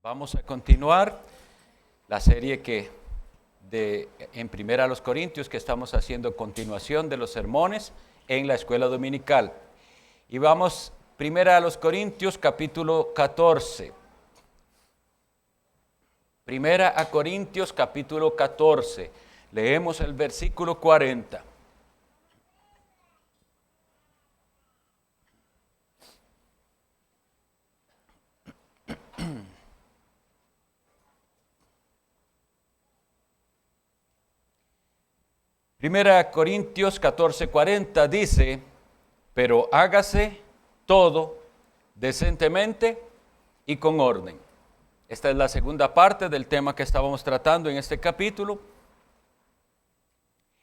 Vamos a continuar la serie en Primera a los Corintios que estamos haciendo continuación de los sermones en la escuela dominical. Y vamos Primera a los Corintios capítulo 14. Primera a Corintios capítulo 14. Leemos el versículo 40. Primera Corintios 14:40 dice, pero hágase todo decentemente y con orden. Esta es la segunda parte del tema que estábamos tratando en este capítulo.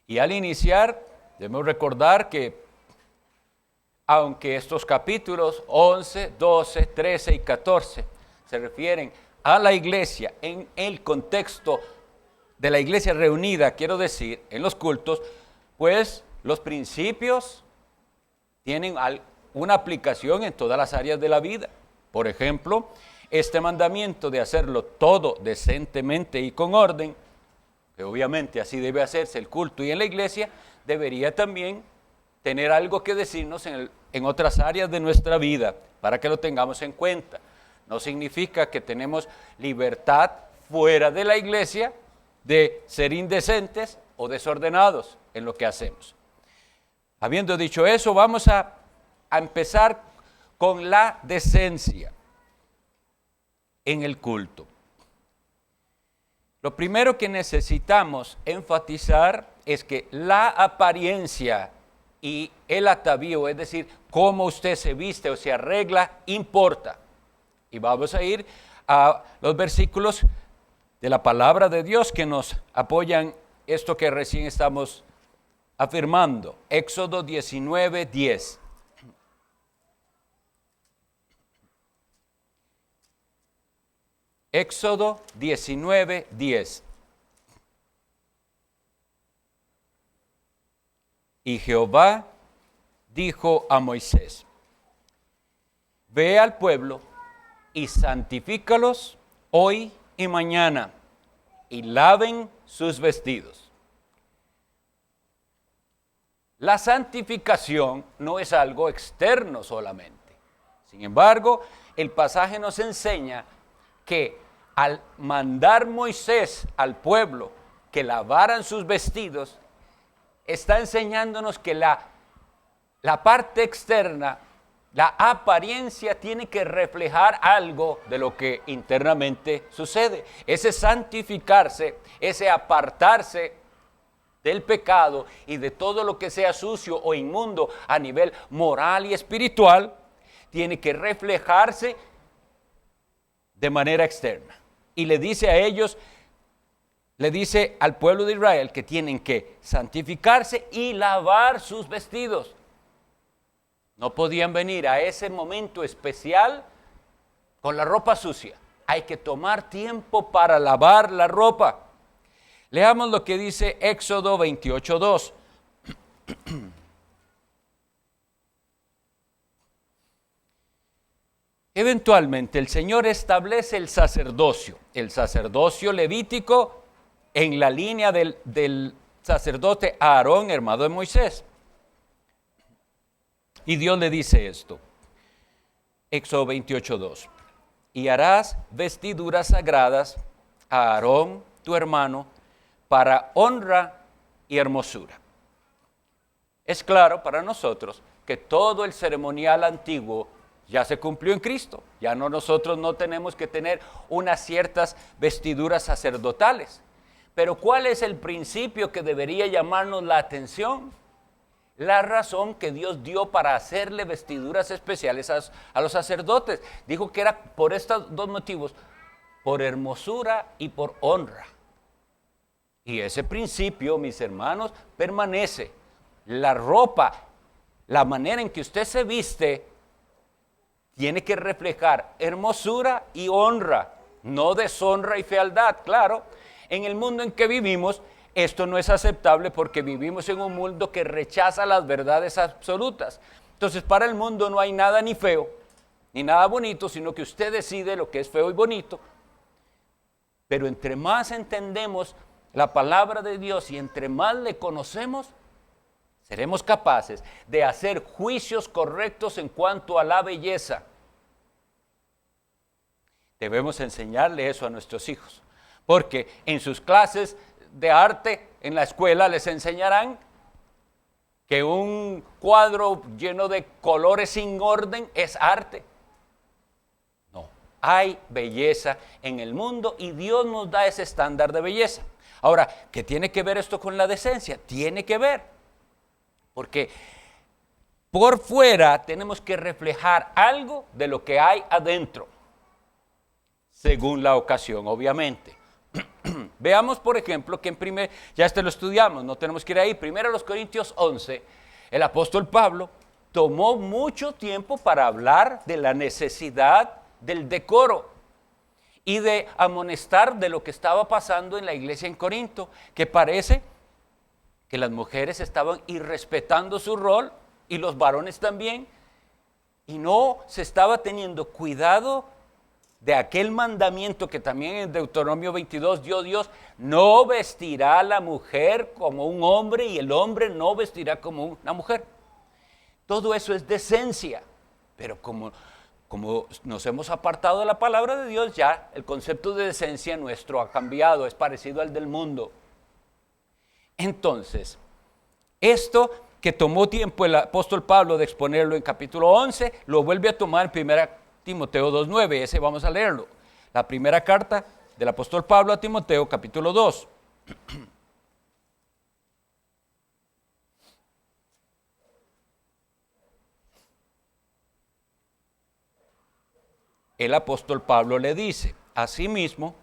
Y al iniciar, debemos recordar que aunque estos capítulos 11, 12, 13 y 14 se refieren a la iglesia en el contexto de la iglesia reunida, quiero decir, en los cultos, pues los principios tienen una aplicación en todas las áreas de la vida. Por ejemplo, este mandamiento de hacerlo todo decentemente y con orden, que obviamente así debe hacerse el culto y en la iglesia, debería también tener algo que decirnos en otras áreas de nuestra vida, para que lo tengamos en cuenta. No significa que tenemos libertad fuera de la iglesia de ser indecentes o desordenados en lo que hacemos. Habiendo dicho eso, vamos a empezar con la decencia en el culto. Lo primero que necesitamos enfatizar es que la apariencia y el atavío, es decir, cómo usted se viste o se arregla, importa. Y vamos a ir a los versículos de la palabra de Dios que nos apoyan esto que recién estamos afirmando. Éxodo 19:10. Éxodo 19:10. Y Jehová dijo a Moisés, ve al pueblo y santifícalos hoy y mañana, y laven sus vestidos. La santificación no es algo externo solamente. Sin embargo, el pasaje nos enseña que al mandar Moisés al pueblo que lavaran sus vestidos, está enseñándonos que la parte externa, la apariencia tiene que reflejar algo de lo que internamente sucede. Ese santificarse, ese apartarse del pecado y de todo lo que sea sucio o inmundo a nivel moral y espiritual, tiene que reflejarse de manera externa. Y le dice a ellos, le dice al pueblo de Israel que tienen que santificarse y lavar sus vestidos. No podían venir a ese momento especial con la ropa sucia. Hay que tomar tiempo para lavar la ropa. Leamos lo que dice Éxodo 28:2. Eventualmente el Señor establece el sacerdocio levítico en la línea del sacerdote Aarón, hermano de Moisés. Y Dios le dice esto, Éxodo 28:2, y harás vestiduras sagradas a Aarón, tu hermano, para honra y hermosura. Es claro para nosotros que todo el ceremonial antiguo ya se cumplió en Cristo. Ya nosotros no tenemos que tener unas ciertas vestiduras sacerdotales. Pero ¿cuál es el principio que debería llamarnos la atención? La razón que Dios dio para hacerle vestiduras especiales a los sacerdotes. Dijo que era por estos dos motivos, por hermosura y por honra. Y ese principio, mis hermanos, permanece. La ropa, la manera en que usted se viste, tiene que reflejar hermosura y honra, no deshonra y fealdad. Claro, en el mundo en que vivimos, esto no es aceptable porque vivimos en un mundo que rechaza las verdades absolutas. Entonces, para el mundo no hay nada ni feo, ni nada bonito, sino que usted decide lo que es feo y bonito Pero entre más entendemos la palabra de Dios y entre más le conocemos, seremos capaces de hacer juicios correctos en cuanto a la belleza. Debemos enseñarle eso a nuestros hijos, porque en sus clases de arte en la escuela les enseñarán que un cuadro lleno de colores sin orden es arte. No, hay belleza en el mundo y Dios nos da ese estándar de belleza. Ahora, ¿qué tiene que ver esto con la decencia? Tiene que ver, porque por fuera tenemos que reflejar algo de lo que hay adentro, según la ocasión, obviamente. Veamos, por ejemplo, que ya lo estudiamos, no tenemos que ir ahí. Primero los Corintios 11, el apóstol Pablo tomó mucho tiempo para hablar de la necesidad del decoro y de amonestar de lo que estaba pasando en la iglesia en Corinto, que parece que las mujeres estaban irrespetando su rol y los varones también, y no se estaba teniendo cuidado de aquel mandamiento que también en Deuteronomio 22 dio Dios: no vestirá la mujer como un hombre y el hombre no vestirá como una mujer. Todo eso es decencia, pero como nos hemos apartado de la palabra de Dios, ya el concepto de decencia nuestro ha cambiado, es parecido al del mundo. Entonces, esto que tomó tiempo el apóstol Pablo de exponerlo en capítulo 11, lo vuelve a tomar en 1 Timoteo 2:9, ese vamos a leerlo. La primera carta del apóstol Pablo a Timoteo, capítulo 2. El apóstol Pablo le dice: asimismo,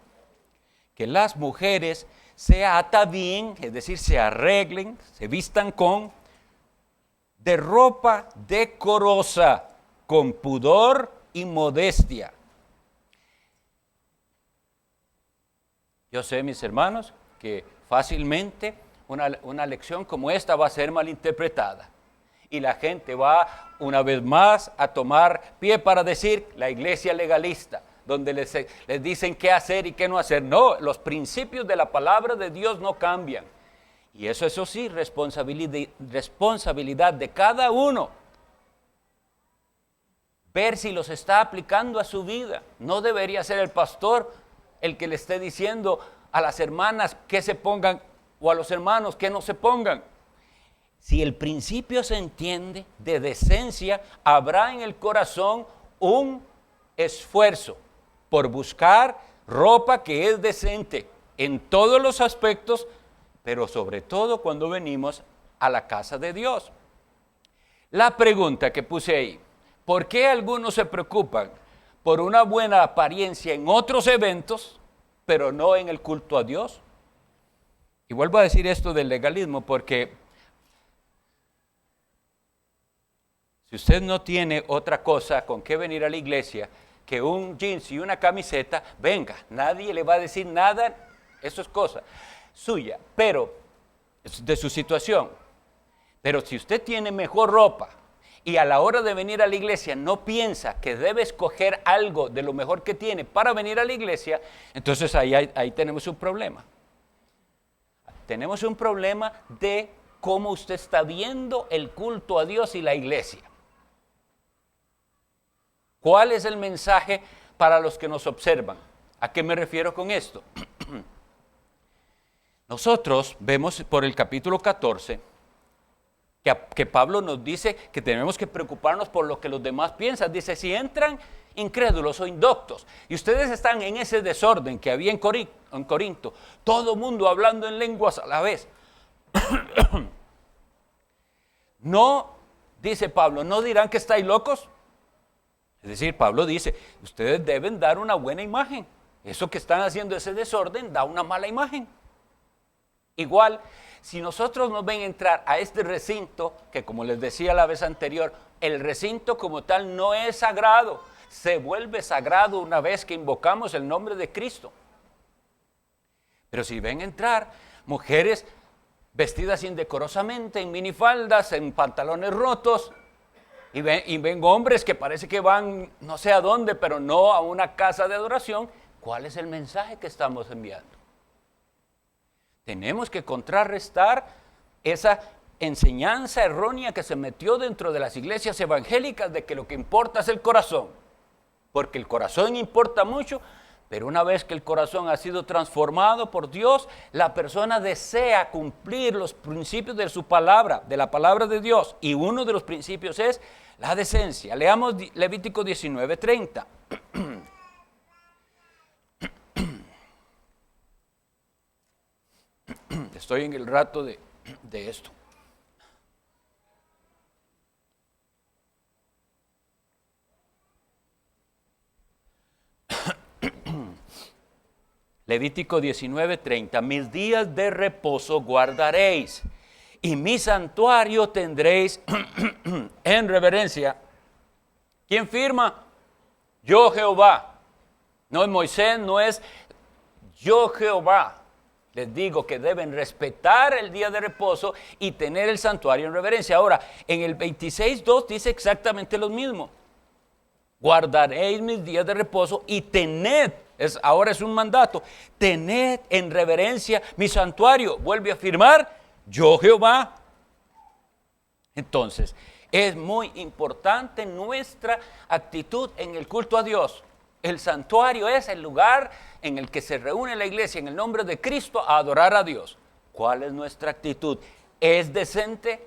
que las mujeres se atavíen, es decir, se arreglen, se vistan de ropa decorosa, con pudor y modestia. Yo sé, mis hermanos, que fácilmente una lección como esta va a ser malinterpretada. Y la gente va una vez más a tomar pie para decir la iglesia legalista, donde les dicen qué hacer y qué no hacer. No, los principios de la palabra de Dios no cambian. Y eso sí, responsabilidad de cada uno. Ver si los está aplicando a su vida. No debería ser el pastor el que le esté diciendo a las hermanas que se pongan o a los hermanos que no se pongan. Si el principio se entiende de decencia, habrá en el corazón un esfuerzo por buscar ropa que es decente en todos los aspectos, pero sobre todo cuando venimos a la casa de Dios. La pregunta que puse ahí: ¿por qué algunos se preocupan por una buena apariencia en otros eventos, pero no en el culto a Dios? Y vuelvo a decir esto del legalismo porque si usted no tiene otra cosa con qué venir a la iglesia que un jeans y una camiseta, venga, nadie le va a decir nada, eso es cosa suya, pero de su situación. Pero si usted tiene mejor ropa y a la hora de venir a la iglesia no piensa que debe escoger algo de lo mejor que tiene para venir a la iglesia, entonces ahí tenemos un problema. Tenemos un problema de cómo usted está viendo el culto a Dios y la iglesia. ¿Cuál es el mensaje para los que nos observan? ¿A qué me refiero con esto? Nosotros vemos por el capítulo 14 que Pablo nos dice que tenemos que preocuparnos por lo que los demás piensan. Dice: si entran incrédulos o indoctos y ustedes están en ese desorden que había en Corinto, todo mundo hablando en lenguas a la vez, no, dice Pablo, ¿no dirán que estáis locos? Es decir, Pablo dice, ustedes deben dar una buena imagen. Eso que están haciendo, ese desorden, da una mala imagen. Igual, si nosotros nos ven entrar a este recinto, que como les decía la vez anterior, el recinto como tal no es sagrado, se vuelve sagrado una vez que invocamos el nombre de Cristo. Pero si ven entrar mujeres vestidas indecorosamente, en minifaldas, en pantalones rotos, y ven hombres que parece que van no sé a dónde, pero no a una casa de adoración, ¿cuál es el mensaje que estamos enviando? Tenemos que contrarrestar esa enseñanza errónea que se metió dentro de las iglesias evangélicas de que lo que importa es el corazón, porque el corazón importa mucho, pero una vez que el corazón ha sido transformado por Dios, la persona desea cumplir los principios de su palabra, de la palabra de Dios, y uno de los principios es la decencia. Leamos Levítico 19:30. Estoy en el rato de esto. Levítico 19:30, mis días de reposo guardaréis y mi santuario tendréis en reverencia. ¿Quién firma? Yo Jehová. No es Moisés, no es yo Jehová. Les digo que deben respetar el día de reposo y tener el santuario en reverencia. Ahora, en el 26:2 dice exactamente lo mismo. Guardaréis mis días de reposo y tened, ahora es un mandato, tened en reverencia mi santuario. Vuelve a afirmar, yo Jehová. Entonces, es muy importante nuestra actitud en el culto a Dios. El santuario es el lugar en el que se reúne la iglesia en el nombre de Cristo a adorar a Dios. ¿Cuál es nuestra actitud? ¿Es decente?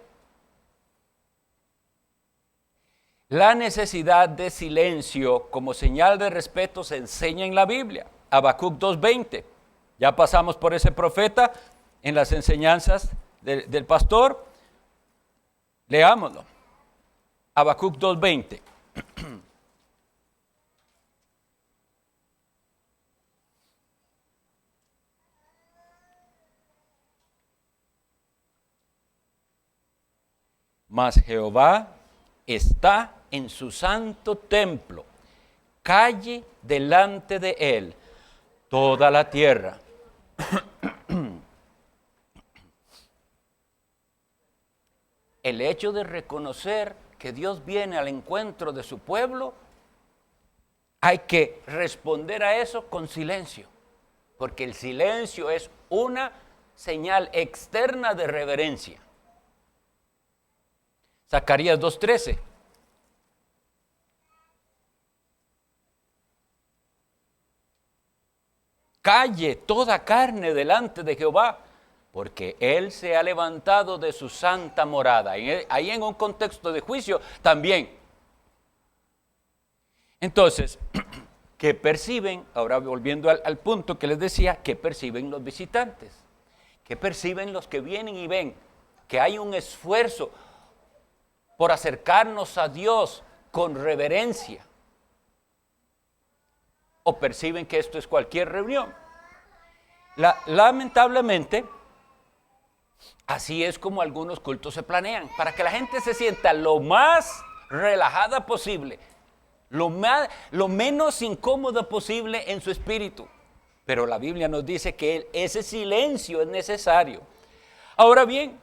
La necesidad de silencio como señal de respeto se enseña en la Biblia. Habacuc 2:20. Ya pasamos por ese profeta en las enseñanzas del pastor. Leámoslo. Habacuc 2:20. Mas Jehová está en su santo templo, calle delante de él toda la tierra. El hecho de reconocer que Dios viene al encuentro de su pueblo, hay que responder a eso con silencio, porque el silencio es una señal externa de reverencia. Zacarías 2:13. Calle toda carne delante de Jehová, porque Él se ha levantado de su santa morada. Ahí en un contexto de juicio también. Entonces, ¿qué perciben? Ahora volviendo al punto que les decía, ¿qué perciben los visitantes? ¿Qué perciben los que vienen y ven? Que hay un esfuerzo por acercarnos a Dios con reverencia. ¿O perciben que esto es cualquier reunión? Lamentablemente, así es como algunos cultos se planean, para que la gente se sienta lo más relajada posible, lo menos incómoda posible en su espíritu. Pero la Biblia nos dice que ese silencio es necesario. Ahora bien,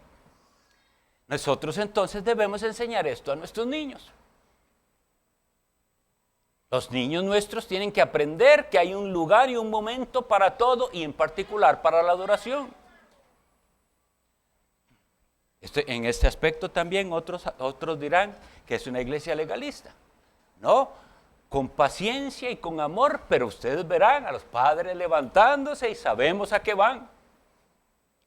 nosotros entonces debemos enseñar esto a nuestros niños. Los niños nuestros tienen que aprender que hay un lugar y un momento para todo y en particular para la adoración. En este aspecto también otros dirán que es una iglesia legalista. No, con paciencia y con amor, pero ustedes verán a los padres levantándose y sabemos a qué van.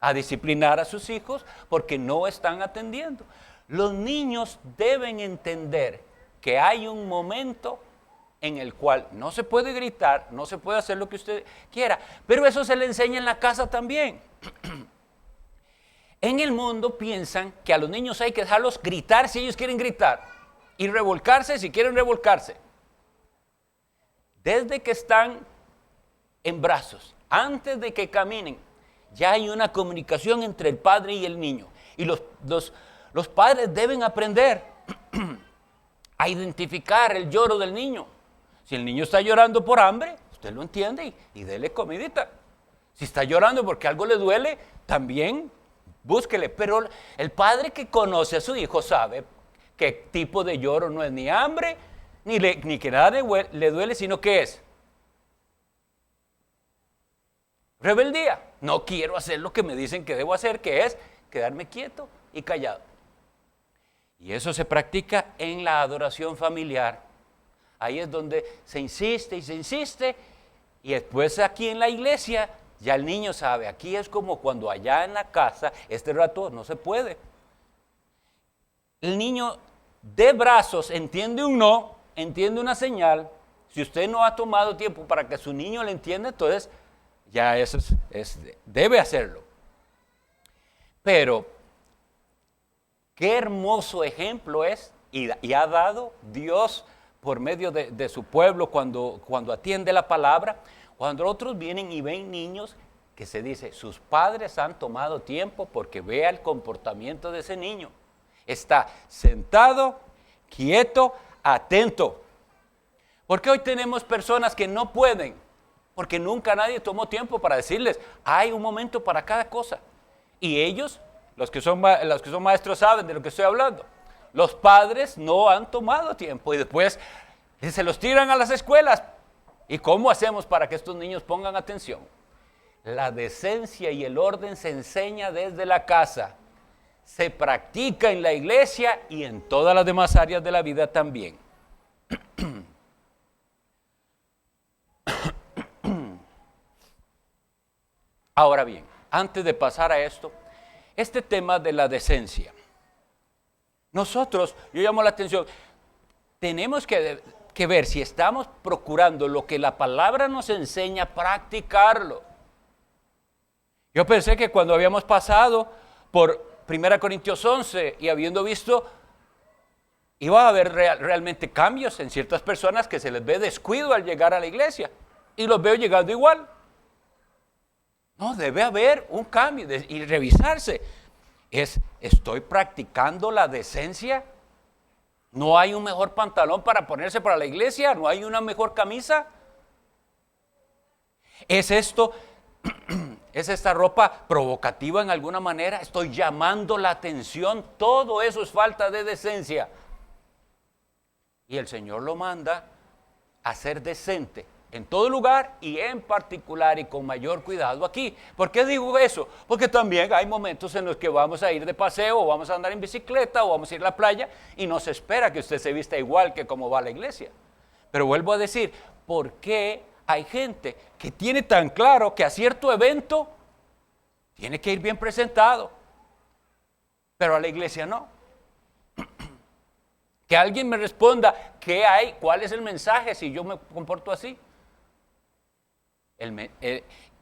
A disciplinar a sus hijos porque no están atendiendo. Los niños deben entender que hay un momento en el cual no se puede gritar, no se puede hacer lo que usted quiera, pero eso se le enseña en la casa también. En el mundo piensan que a los niños hay que dejarlos gritar si ellos quieren gritar y revolcarse si quieren revolcarse. Desde que están en brazos, antes de que caminen, ya hay una comunicación entre el padre y el niño. Y los padres deben aprender a identificar el lloro del niño. Si el niño está llorando por hambre, usted lo entiende y dele comidita. Si está llorando porque algo le duele, también búsquele. Pero el padre que conoce a su hijo sabe qué tipo de lloro no es ni hambre, ni que nada le duele, sino que es Rebeldía. No quiero hacer lo que me dicen que debo hacer, que es quedarme quieto y callado. Y eso se practica en la adoración familiar. Ahí es donde se insiste y se insiste. Y después aquí en la iglesia, ya el niño sabe. Aquí es como cuando allá en la casa, este rato no se puede. El niño de brazos entiende un no, entiende una señal. Si usted no ha tomado tiempo para que su niño le entienda, entonces ya eso debe hacerlo. Pero qué hermoso ejemplo es y ha dado Dios por medio de su pueblo cuando atiende la palabra. Cuando otros vienen y ven niños que se dice, sus padres han tomado tiempo porque vea el comportamiento de ese niño. Está sentado, quieto, atento. Porque hoy tenemos personas que no pueden, porque nunca nadie tomó tiempo para decirles, hay un momento para cada cosa. Y ellos, los que son maestros saben de lo que estoy hablando. Los padres no han tomado tiempo y después se los tiran a las escuelas. ¿Y cómo hacemos para que estos niños pongan atención? La decencia y el orden se enseña desde la casa. Se practica en la iglesia y en todas las demás áreas de la vida también. Ahora bien, antes de pasar a esto, este tema de la decencia. Nosotros, yo llamo la atención, tenemos que ver si estamos procurando lo que la palabra nos enseña, practicarlo. Yo pensé que cuando habíamos pasado por 1 Corintios 11 y habiendo visto, iba a haber realmente cambios en ciertas personas que se les ve descuido al llegar a la iglesia y los veo llegando igual. No, debe haber un cambio y revisarse. ¿Estoy practicando la decencia? ¿No hay un mejor pantalón para ponerse para la iglesia? ¿No hay una mejor camisa? ¿Es esta ropa provocativa en alguna manera? ¿Estoy llamando la atención? Todo eso es falta de decencia. Y el Señor lo manda a ser decente en todo lugar y en particular y con mayor cuidado aquí. ¿Por qué digo eso? Porque también hay momentos en los que vamos a ir de paseo o vamos a andar en bicicleta o vamos a ir a la playa y no se espera que usted se vista igual que como va a la iglesia. Pero vuelvo a decir, ¿por qué hay gente que tiene tan claro que a cierto evento tiene que ir bien presentado, pero a la iglesia no? Que alguien me responda, ¿qué hay? ¿Cuál es el mensaje si yo me comporto así?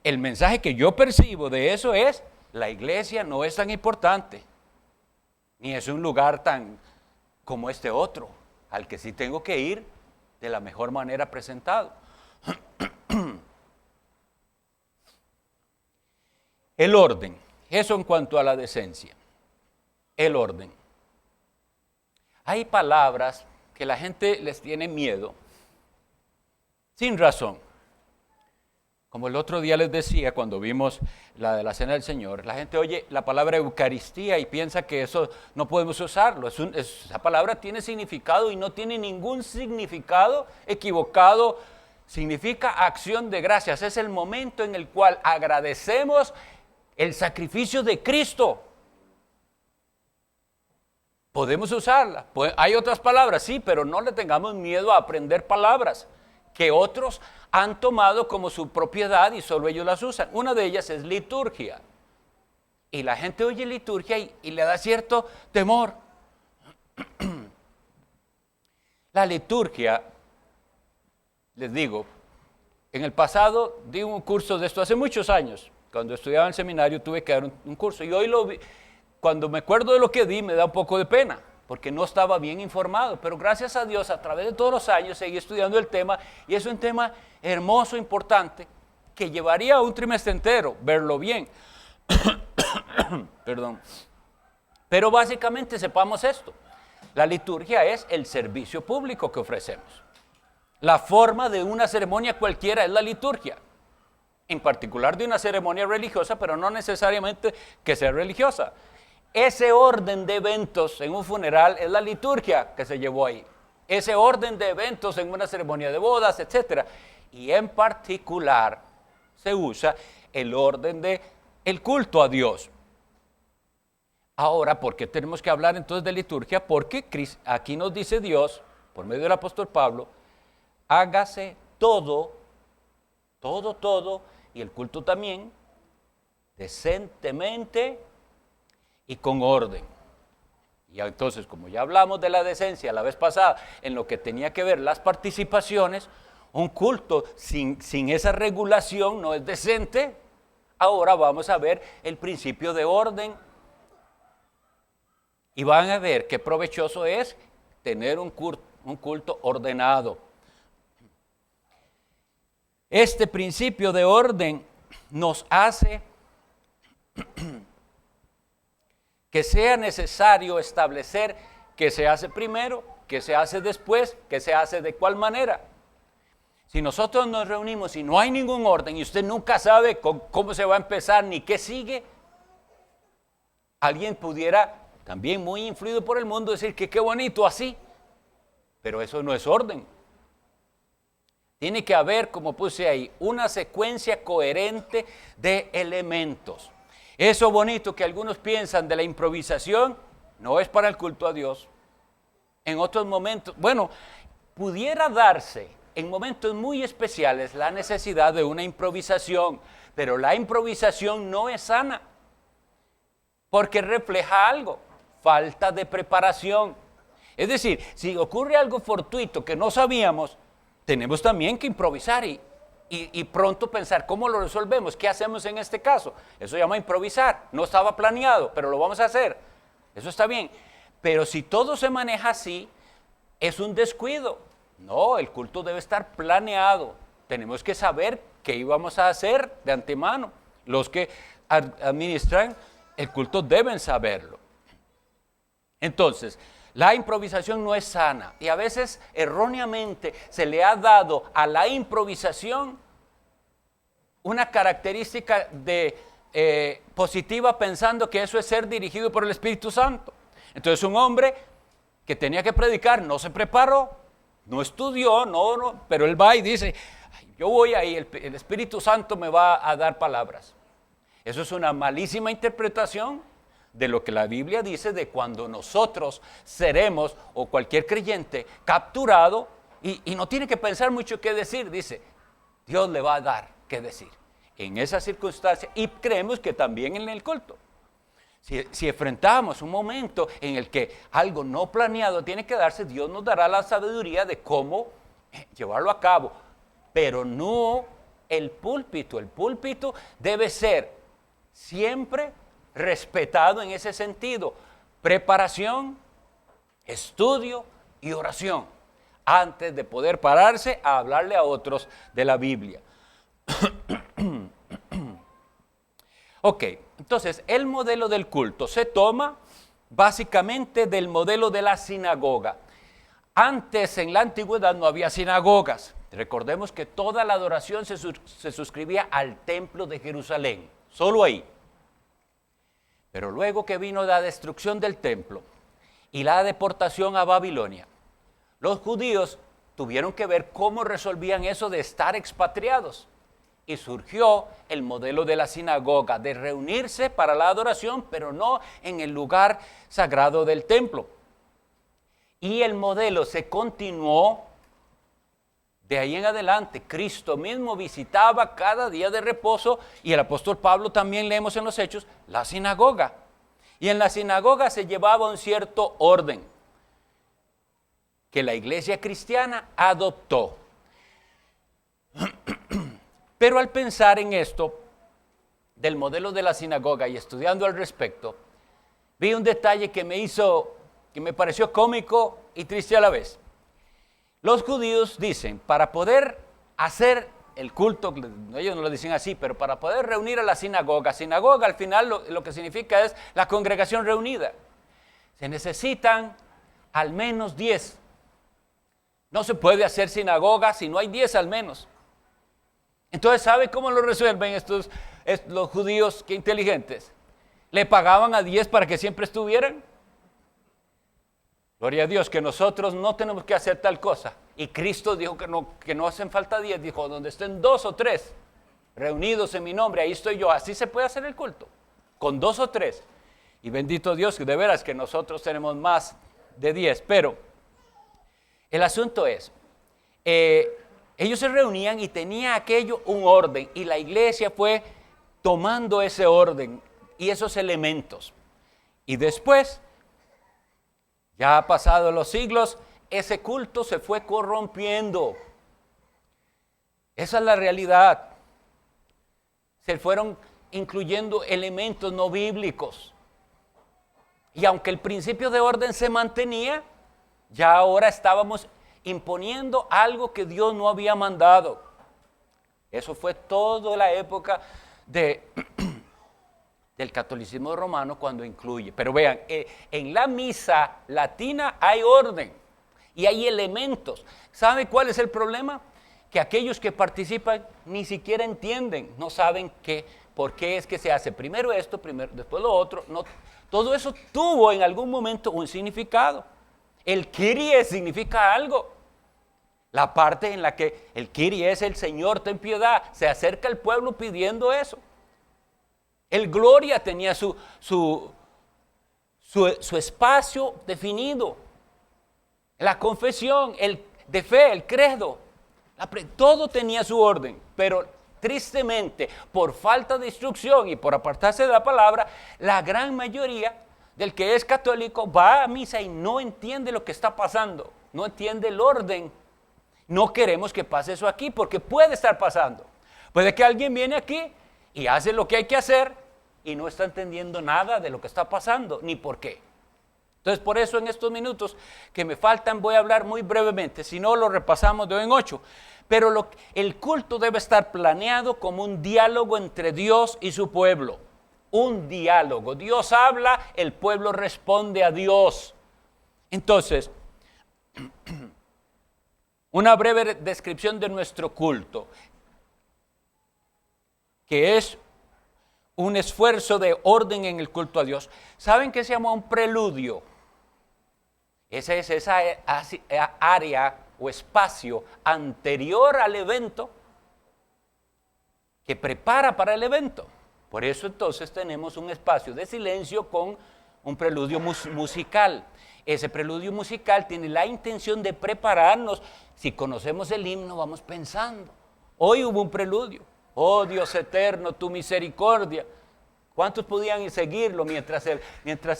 El mensaje que yo percibo de eso es, la iglesia no es tan importante, ni es un lugar tan como este otro, al que sí tengo que ir de la mejor manera presentado. El orden, eso en cuanto a la decencia. El orden. Hay palabras que la gente les tiene miedo, sin razón. Como el otro día les decía, cuando vimos la de la Cena del Señor, la gente oye la palabra Eucaristía y piensa que eso no podemos usarlo. Esa palabra tiene significado y no tiene ningún significado equivocado. Significa acción de gracias. Es el momento en el cual agradecemos el sacrificio de Cristo. Podemos usarla. Hay otras palabras, sí, pero no le tengamos miedo a aprender palabras que otros han tomado como su propiedad y solo ellos las usan. Una de ellas es liturgia. Y la gente oye liturgia y le da cierto temor. La liturgia, les digo, en el pasado di un curso de esto hace muchos años. Cuando estudiaba en el seminario tuve que dar un curso y hoy lo vi. Cuando me acuerdo de lo que di me da un poco de pena, porque no estaba bien informado, pero gracias a Dios a través de todos los años seguí estudiando el tema y es un tema hermoso, importante, que llevaría un trimestre entero verlo bien. Perdón. Pero básicamente sepamos esto, la liturgia es el servicio público que ofrecemos. La forma de una ceremonia cualquiera es la liturgia, en particular de una ceremonia religiosa, pero no necesariamente que sea religiosa. Ese orden de eventos en un funeral es la liturgia que se llevó ahí. Ese orden de eventos en una ceremonia de bodas, etc. Y en particular se usa el orden de el culto a Dios. Ahora, ¿por qué tenemos que hablar entonces de liturgia? Porque aquí nos dice Dios, por medio del apóstol Pablo, hágase todo, y el culto también, decentemente y con orden. Y entonces, como ya hablamos de la decencia la vez pasada, en lo que tenía que ver las participaciones, un culto sin esa regulación no es decente. Ahora vamos a ver el principio de orden. Y van a ver qué provechoso es tener un culto ordenado. Este principio de orden nos hace que sea necesario establecer qué se hace primero, qué se hace después, qué se hace de cuál manera. Si nosotros nos reunimos y no hay ningún orden y usted nunca sabe cómo se va a empezar ni qué sigue, alguien pudiera, también muy influido por el mundo, decir que qué bonito así, pero eso no es orden. Tiene que haber, como puse ahí, una secuencia coherente de elementos. Eso bonito que algunos piensan de la improvisación no es para el culto a Dios. En otros momentos, bueno, pudiera darse en momentos muy especiales la necesidad de una improvisación, pero la improvisación no es sana porque refleja algo, falta de preparación. Es decir, si ocurre algo fortuito que no sabíamos, tenemos también que improvisar y pronto pensar cómo lo resolvemos, qué hacemos en este caso. Eso se llama improvisar, no estaba planeado, pero lo vamos a hacer. Eso está bien. Pero si todo se maneja así, es un descuido. No, el culto debe estar planeado. Tenemos que saber qué íbamos a hacer de antemano. Los que administran el culto deben saberlo. Entonces, la improvisación no es sana y a veces erróneamente se le ha dado a la improvisación una característica positiva pensando que eso es ser dirigido por el Espíritu Santo. Entonces un hombre que tenía que predicar no se preparó, no estudió, pero él va y dice, yo voy ahí, el Espíritu Santo me va a dar palabras. Eso es una malísima interpretación de lo que la Biblia dice de cuando nosotros seremos, o cualquier creyente, capturado, y no tiene que pensar mucho qué decir, dice, Dios le va a dar qué decir en esa circunstancia, y creemos que también en el culto. Si enfrentamos un momento en el que algo no planeado tiene que darse, Dios nos dará la sabiduría de cómo llevarlo a cabo, pero no el púlpito. El púlpito debe ser siempre respetado en ese sentido. Preparación, estudio y oración antes de poder pararse a hablarle a otros de la Biblia. Ok, entonces el modelo del culto se toma básicamente del modelo de la sinagoga. Antes en la antigüedad no había sinagogas. Recordemos que toda la adoración se suscribía al templo de Jerusalén, solo ahí. Pero luego que vino la destrucción del templo y la deportación a Babilonia, los judíos tuvieron que ver cómo resolvían eso de estar expatriados. Y surgió el modelo de la sinagoga, de reunirse para la adoración, pero no en el lugar sagrado del templo. Y el modelo se continuó de ahí en adelante. Cristo mismo visitaba cada día de reposo, y el apóstol Pablo también leemos en los Hechos, la sinagoga. Y en la sinagoga se llevaba un cierto orden que la iglesia cristiana adoptó. Pero al pensar en esto, del modelo de la sinagoga y estudiando al respecto, vi un detalle que me pareció cómico y triste a la vez. Los judíos dicen, para poder hacer el culto, ellos no lo dicen así, pero para poder reunir a la sinagoga al final lo que significa es la congregación reunida, se necesitan al menos 10. No se puede hacer sinagoga si no hay 10 al menos. Entonces, ¿sabe cómo lo resuelven los judíos? Qué inteligentes. Le pagaban a 10 para que siempre estuvieran. Gloria a Dios, que nosotros no tenemos que hacer tal cosa. Y Cristo dijo que no hacen falta 10. Dijo, donde estén 2 o 3, reunidos en mi nombre, ahí estoy yo. Así se puede hacer el culto, con 2 o 3. Y bendito Dios, de veras que nosotros tenemos más de 10. Pero el asunto es, ellos se reunían y tenía aquello un orden. Y la iglesia fue tomando ese orden y esos elementos. Y después, ya ha pasado los siglos, ese culto se fue corrompiendo. Esa es la realidad. Se fueron incluyendo elementos no bíblicos. Y aunque el principio de orden se mantenía, ya ahora estábamos imponiendo algo que Dios no había mandado. Eso fue toda la época del catolicismo romano cuando incluye. Pero vean, en la misa latina hay orden y hay elementos. ¿Sabe cuál es el problema? Que aquellos que participan ni siquiera entienden, no saben por qué es que se hace primero esto, después lo otro. No, todo eso tuvo en algún momento un significado. El Kyrie significa algo. La parte en la que el Kyrie es el Señor, ten piedad, se acerca al pueblo pidiendo eso. El Gloria tenía su espacio definido. La confesión, el de fe, el credo, todo tenía su orden, pero tristemente, por falta de instrucción y por apartarse de la palabra, la gran mayoría del que es católico va a misa y no entiende lo que está pasando, no entiende el orden. No queremos que pase eso aquí porque puede estar pasando. Puede que alguien viene aquí y hace lo que hay que hacer y no está entendiendo nada de lo que está pasando, ni por qué. Entonces, por eso en estos minutos que me faltan voy a hablar muy brevemente, si no lo repasamos de hoy en 8. Pero el culto debe estar planeado como un diálogo entre Dios y su pueblo. Un diálogo. Dios habla, el pueblo responde a Dios. Entonces, una breve descripción de nuestro culto, que es un esfuerzo de orden en el culto a Dios. ¿Saben qué se llama un preludio? Esa es esa área o espacio anterior al evento que prepara para el evento. Por eso entonces tenemos un espacio de silencio con un preludio musical. Ese preludio musical tiene la intención de prepararnos. Si conocemos el himno, vamos pensando. Hoy hubo un preludio. Oh Dios eterno, tu misericordia. ¿Cuántos podían seguirlo mientras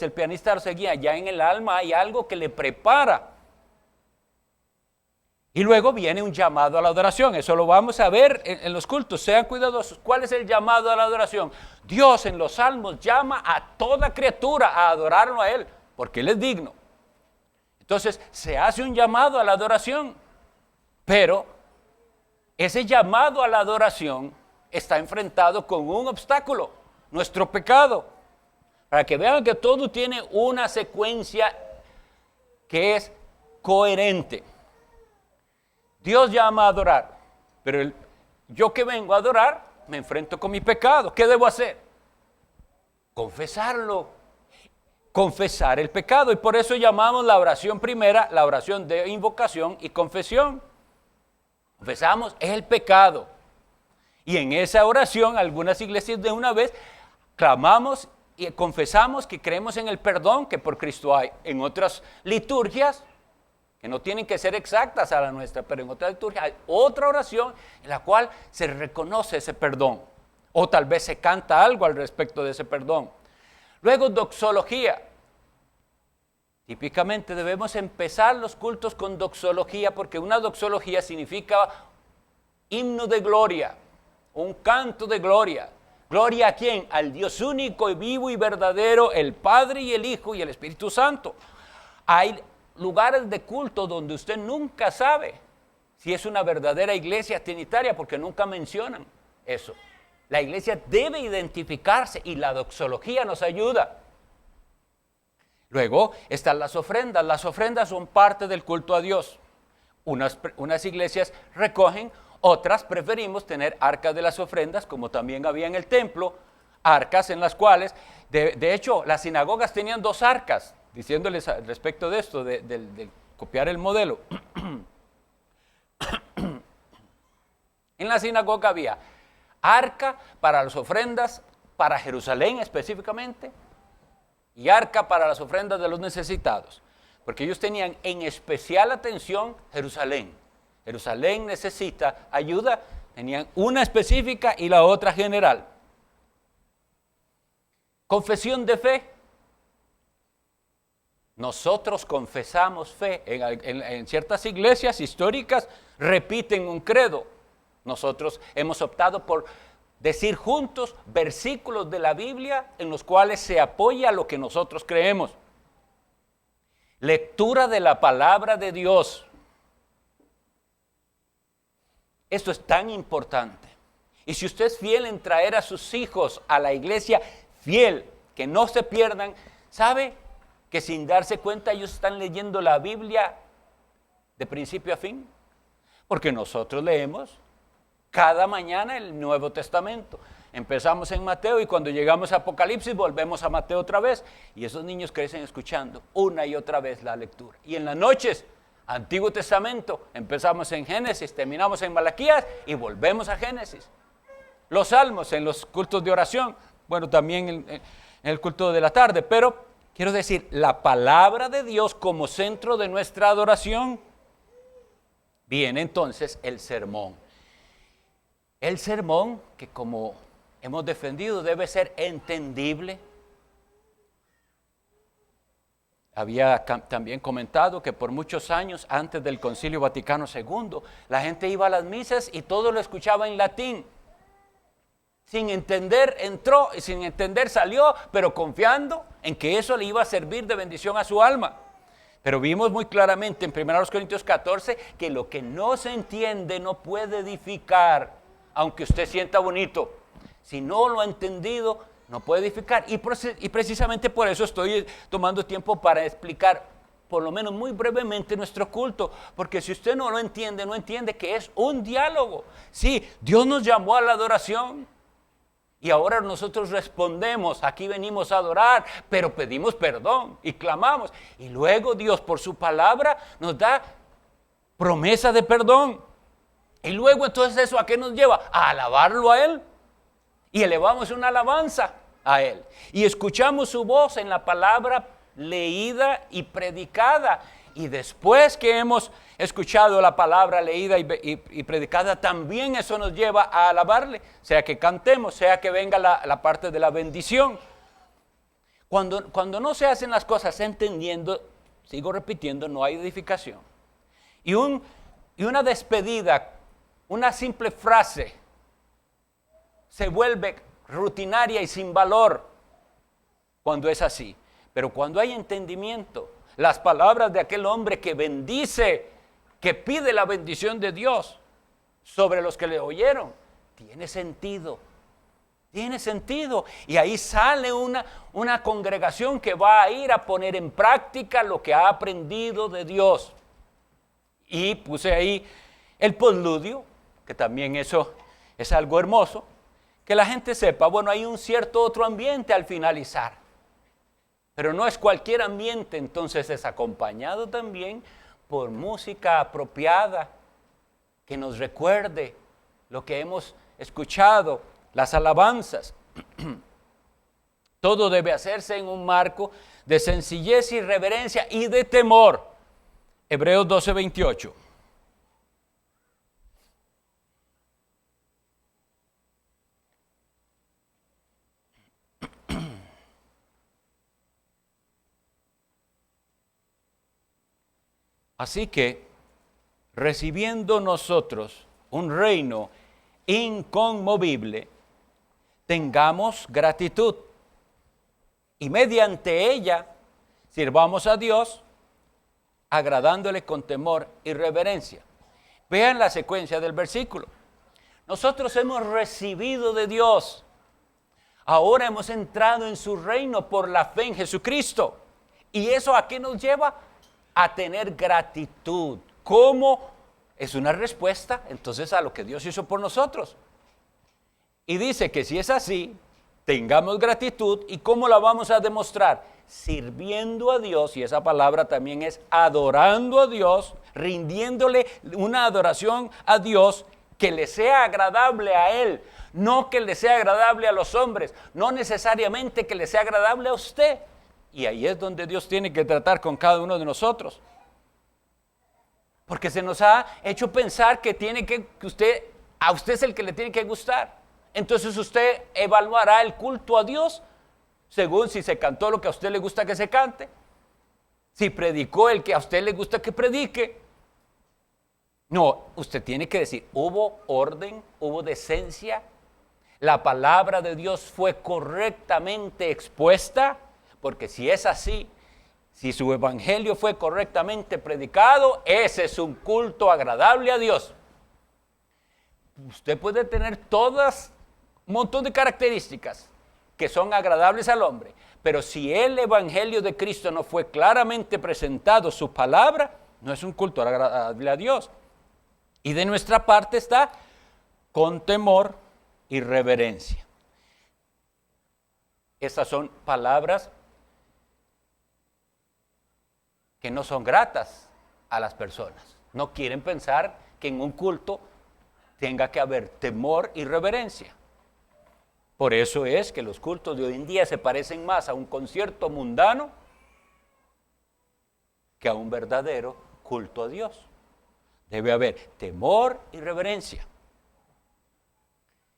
el pianista lo seguía? Ya en el alma hay algo que le prepara. Y luego viene un llamado a la adoración. Eso lo vamos a ver en los cultos. Sean cuidadosos. ¿Cuál es el llamado a la adoración? Dios en los salmos llama a toda criatura a adorarlo a Él, porque Él es digno. Entonces se hace un llamado a la adoración, pero ese llamado a la adoración está enfrentado con un obstáculo, nuestro pecado. Para que vean que todo tiene una secuencia que es coherente. Dios llama a adorar, pero yo que vengo a adorar me enfrento con mi pecado. ¿Qué debo hacer? Confesarlo. Confesar el pecado. Y por eso llamamos la oración primera, la oración de invocación y confesión. Confesamos el pecado. Y en esa oración, algunas iglesias de una vez, clamamos y confesamos que creemos en el perdón que por Cristo hay. En otras liturgias, que no tienen que ser exactas a la nuestra, pero en otras liturgias hay otra oración en la cual se reconoce ese perdón. O tal vez se canta algo al respecto de ese perdón. Luego, doxología. Típicamente debemos empezar los cultos con doxología, porque una doxología significa himno de gloria, un canto de gloria. ¿Gloria a quién? Al Dios único y vivo y verdadero, el Padre y el Hijo y el Espíritu Santo. Hay lugares de culto donde usted nunca sabe si es una verdadera iglesia trinitaria, porque nunca mencionan eso. La iglesia debe identificarse y la doxología nos ayuda. Luego están las ofrendas. Las ofrendas son parte del culto a Dios. Unas iglesias recogen, otras preferimos tener arcas de las ofrendas, como también había en el templo, arcas en las cuales, de hecho, las sinagogas tenían 2 arcas, diciéndoles respecto de esto, de copiar el modelo. En la sinagoga había arca para las ofrendas, para Jerusalén específicamente, y arca para las ofrendas de los necesitados, porque ellos tenían en especial atención Jerusalén. Jerusalén necesita ayuda, tenían una específica y la otra general. Confesión de fe. Nosotros confesamos fe. En ciertas iglesias históricas repiten un credo. Nosotros hemos optado por decir juntos versículos de la Biblia en los cuales se apoya lo que nosotros creemos. Lectura de la palabra de Dios. Esto es tan importante. Y si usted es fiel en traer a sus hijos a la iglesia, fiel, que no se pierdan, ¿sabe que sin darse cuenta ellos están leyendo la Biblia de principio a fin? Porque nosotros leemos cada mañana el Nuevo Testamento. Empezamos en Mateo y cuando llegamos a Apocalipsis volvemos a Mateo otra vez. Y esos niños crecen escuchando una y otra vez la lectura. Y en las noches, Antiguo Testamento, empezamos en Génesis, terminamos en Malaquías y volvemos a Génesis. Los salmos en los cultos de oración, bueno, también en el culto de la tarde, pero quiero decir, la palabra de Dios como centro de nuestra adoración. Viene entonces el sermón. El sermón que, como hemos defendido, debe ser entendible. Había también comentado que por muchos años antes del Concilio Vaticano II, la gente iba a las misas y todo lo escuchaba en latín. Sin entender entró y sin entender salió, pero confiando en que eso le iba a servir de bendición a su alma. Pero vimos muy claramente en 1 Corintios 14 que lo que no se entiende no puede edificar, aunque usted sienta bonito. Si no lo ha entendido, no puede edificar. Y precisamente por eso estoy tomando tiempo para explicar, por lo menos muy brevemente, nuestro culto. Porque si usted no lo entiende, no entiende que es un diálogo. Sí, Dios nos llamó a la adoración. Y ahora nosotros respondemos, aquí venimos a adorar, pero pedimos perdón y clamamos. Y luego Dios por su palabra nos da promesa de perdón. Y luego entonces eso ¿a qué nos lleva? A alabarlo a Él. Y elevamos una alabanza a Él. Y escuchamos su voz en la palabra leída y predicada. Y después que hemos escuchado la palabra leída y predicada, también eso nos lleva a alabarle, sea que cantemos, sea que venga la parte de la bendición. Cuando no se hacen las cosas entendiendo, sigo repitiendo, no hay edificación. Y una despedida, una simple frase, se vuelve rutinaria y sin valor cuando es así. Pero cuando hay entendimiento, las palabras de aquel hombre que bendice, que pide la bendición de Dios sobre los que le oyeron, tiene sentido. Tiene sentido. Y ahí sale una congregación que va a ir a poner en práctica lo que ha aprendido de Dios. Y puse ahí el postludio, que también eso es algo hermoso, que la gente sepa, bueno, hay un cierto otro ambiente al finalizar. Pero no es cualquier ambiente, entonces es acompañado también por música apropiada que nos recuerde lo que hemos escuchado, las alabanzas. Todo debe hacerse en un marco de sencillez y reverencia y de temor. Hebreos 12:28. Así que, recibiendo nosotros un reino inconmovible, tengamos gratitud y mediante ella sirvamos a Dios, agradándole con temor y reverencia. Vean la secuencia del versículo. Nosotros hemos recibido de Dios. Ahora hemos entrado en su reino por la fe en Jesucristo. ¿Y eso a qué nos lleva? A tener gratitud. ¿Cómo? Es una respuesta entonces a lo que Dios hizo por nosotros. Y dice que si es así, tengamos gratitud. ¿Y cómo la vamos a demostrar? Sirviendo a Dios, y esa palabra también es adorando a Dios, rindiéndole una adoración a Dios que le sea agradable a Él, no que le sea agradable a los hombres, no necesariamente que le sea agradable a usted. Y ahí es donde Dios tiene que tratar con cada uno de nosotros. Porque se nos ha hecho pensar que a usted es el que le tiene que gustar. Entonces usted evaluará el culto a Dios según si se cantó lo que a usted le gusta que se cante, si predicó el que a usted le gusta que predique. No, usted tiene que decir, hubo orden, hubo decencia, la palabra de Dios fue correctamente expuesta, porque si es así, si su evangelio fue correctamente predicado, ese es un culto agradable a Dios. Usted puede tener un montón de características que son agradables al hombre, pero si el evangelio de Cristo no fue claramente presentado, su palabra, no es un culto agradable a Dios. Y de nuestra parte está con temor y reverencia. Estas son palabras que no son gratas a las personas. No quieren pensar que en un culto tenga que haber temor y reverencia. Por eso es que los cultos de hoy en día se parecen más a un concierto mundano que a un verdadero culto a Dios. Debe haber temor y reverencia.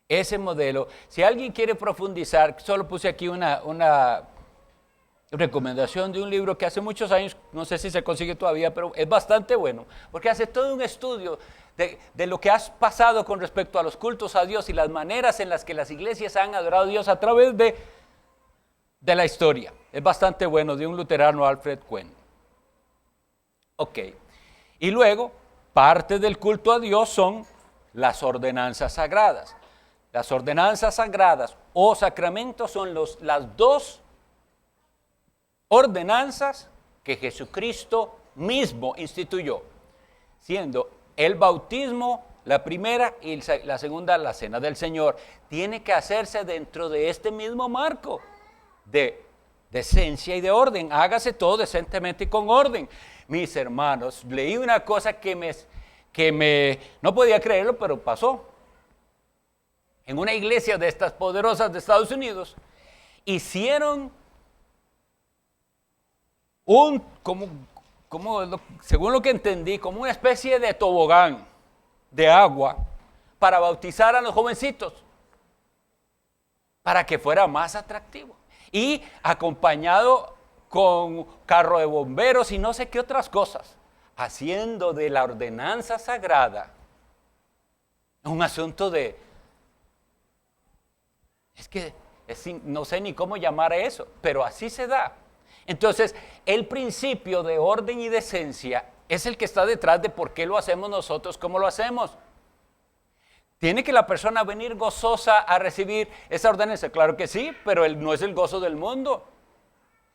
Ese modelo, si alguien quiere profundizar, solo puse aquí una recomendación de un libro que hace muchos años, no sé si se consigue todavía, pero es bastante bueno, porque hace todo un estudio de lo que ha pasado con respecto a los cultos a Dios y las maneras en las que las iglesias han adorado a Dios a través de la historia. Es bastante bueno, de un luterano, Alfred Quinn. Ok, y luego, parte del culto a Dios son las ordenanzas sagradas. Las ordenanzas sagradas o sacramentos son las dos ordenanzas que Jesucristo mismo instituyó, siendo el bautismo la primera y la segunda la cena del Señor. Tiene que hacerse dentro de este mismo marco de decencia y de orden. Hágase todo decentemente y con orden. Mis hermanos, leí una cosa que no podía creerlo, pero pasó. En una iglesia de estas poderosas de Estados Unidos, hicieron según lo que entendí, como una especie de tobogán de agua para bautizar a los jovencitos, para que fuera más atractivo. Y acompañado con carro de bomberos y no sé qué otras cosas, haciendo de la ordenanza sagrada un asunto no sé ni cómo llamar a eso, pero así se da. Entonces, el principio de orden y decencia es el que está detrás de por qué lo hacemos nosotros, cómo lo hacemos. ¿Tiene que la persona venir gozosa a recibir esa ordenanza? Claro que sí, pero no es el gozo del mundo.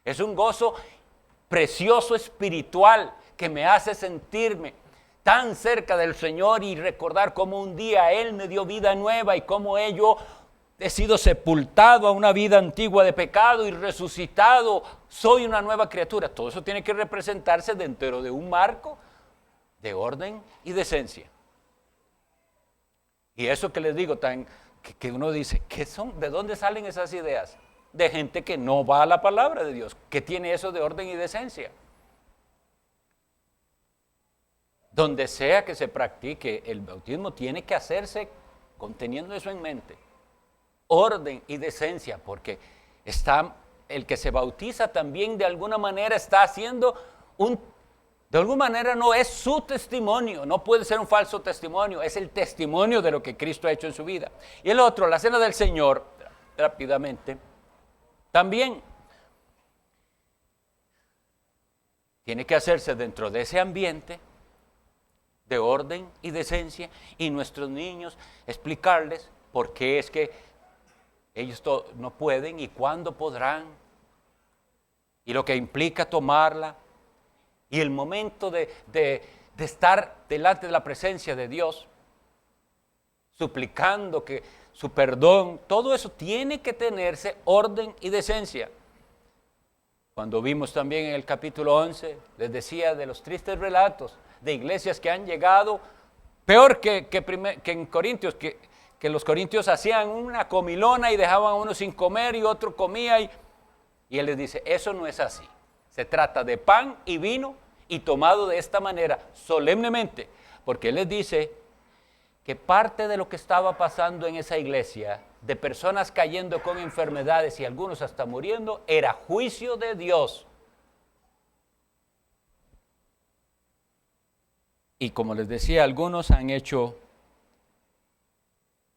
Es un gozo precioso espiritual que me hace sentirme tan cerca del Señor y recordar cómo un día Él me dio vida nueva y cómo yo he sido sepultado a una vida antigua de pecado y resucitado, soy una nueva criatura. Todo eso tiene que representarse dentro de un marco de orden y decencia. Y eso que les digo, que uno dice, ¿de dónde salen esas ideas? De gente que no va a la palabra de Dios, que tiene eso de orden y decencia. Donde sea que se practique el bautismo, tiene que hacerse conteniendo eso en mente. Orden y decencia, porque el que se bautiza también de alguna manera está haciendo de alguna manera no es su testimonio, no puede ser un falso testimonio, es el testimonio de lo que Cristo ha hecho en su vida. Y el otro, la cena del Señor, rápidamente, también tiene que hacerse dentro de ese ambiente de orden y decencia, y nuestros niños explicarles por qué es que ellos no pueden y cuándo podrán, y lo que implica tomarla, y el momento de estar delante de la presencia de Dios, suplicando que su perdón, todo eso tiene que tenerse orden y decencia. Cuando vimos también en el capítulo 11, les decía de los tristes relatos de iglesias que han llegado Peor que en Corintios, que los corintios hacían una comilona y dejaban a uno sin comer y otro comía. Y él les dice, eso no es así. Se trata de pan y vino y tomado de esta manera, solemnemente. Porque él les dice que parte de lo que estaba pasando en esa iglesia, de personas cayendo con enfermedades y algunos hasta muriendo, era juicio de Dios. Y como les decía, algunos han hecho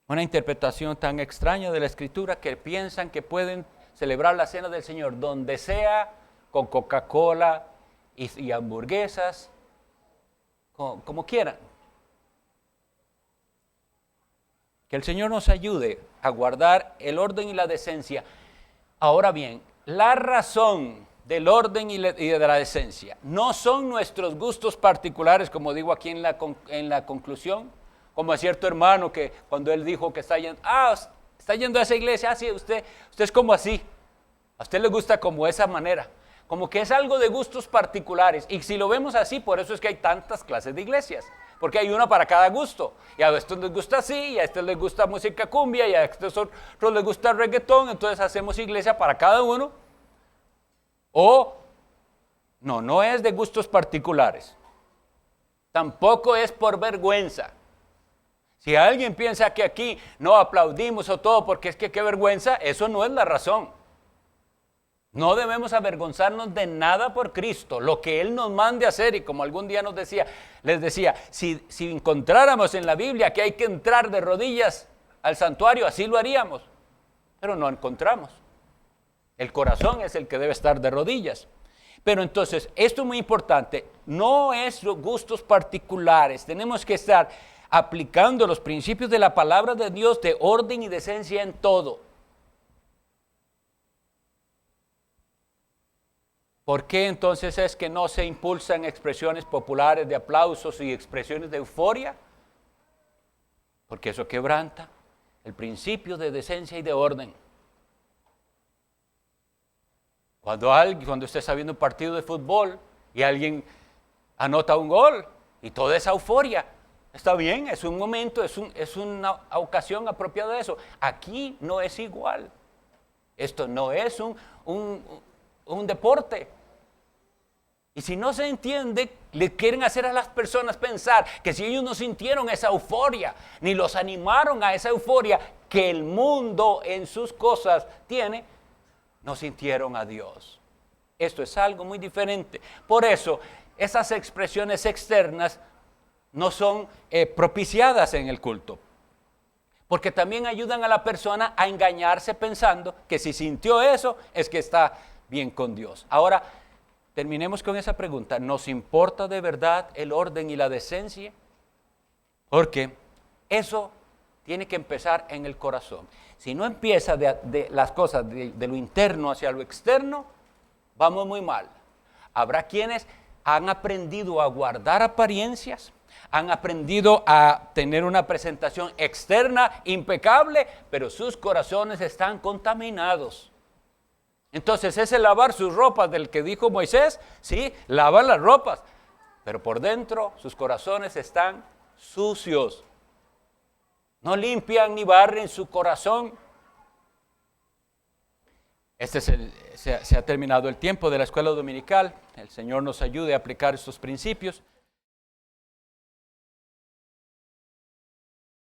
una interpretación tan extraña de la Escritura que piensan que pueden celebrar la cena del Señor donde sea, con Coca-Cola y hamburguesas, como quieran. Que el Señor nos ayude a guardar el orden y la decencia. Ahora bien, la razón del orden y de la decencia no son nuestros gustos particulares, como digo aquí en la conclusión, como a cierto hermano que cuando él dijo que está yendo a esa iglesia, sí, usted es como así, a usted le gusta como esa manera, como que es algo de gustos particulares. Y si lo vemos así, por eso es que hay tantas clases de iglesias, porque hay una para cada gusto, y a estos les gusta así, y a estos les gusta música cumbia, y a estos otros les gusta reggaetón, entonces hacemos iglesia para cada uno. O no es de gustos particulares, tampoco es por vergüenza. Si alguien piensa que aquí no aplaudimos o todo porque es que qué vergüenza, eso no es la razón. No debemos avergonzarnos de nada por Cristo, lo que Él nos mande a hacer. Y como algún día les decía, si encontráramos en la Biblia que hay que entrar de rodillas al santuario, así lo haríamos, pero no encontramos. El corazón es el que debe estar de rodillas. Pero entonces, esto es muy importante, no es los gustos particulares, tenemos que estar aplicando los principios de la palabra de Dios de orden y decencia en todo. ¿Por qué entonces es que no se impulsan expresiones populares de aplausos y expresiones de euforia? Porque eso quebranta el principio de decencia y de orden. Cuando usted está viendo un partido de fútbol y alguien anota un gol y toda esa euforia, está bien, es un momento, es una ocasión apropiada de eso. Aquí no es igual. Esto no es un deporte. Y si no se entiende, le quieren hacer a las personas pensar que si ellos no sintieron esa euforia, ni los animaron a esa euforia que el mundo en sus cosas tiene, no sintieron a Dios. Esto es algo muy diferente. Por eso, esas expresiones externas no son propiciadas en el culto. Porque también ayudan a la persona a engañarse pensando que si sintió eso, es que está bien con Dios. Ahora, terminemos con esa pregunta. ¿Nos importa de verdad el orden y la decencia? Porque eso tiene que empezar en el corazón. Si no empieza de las cosas de lo interno hacia lo externo, vamos muy mal. Habrá quienes han aprendido a guardar apariencias, han aprendido a tener una presentación externa impecable, pero sus corazones están contaminados. Entonces ese lavar sus ropas del que dijo Moisés, sí, lavan las ropas, pero por dentro sus corazones están sucios. No limpian ni barren su corazón. Se ha terminado el tiempo de la escuela dominical. El Señor nos ayude a aplicar estos principios.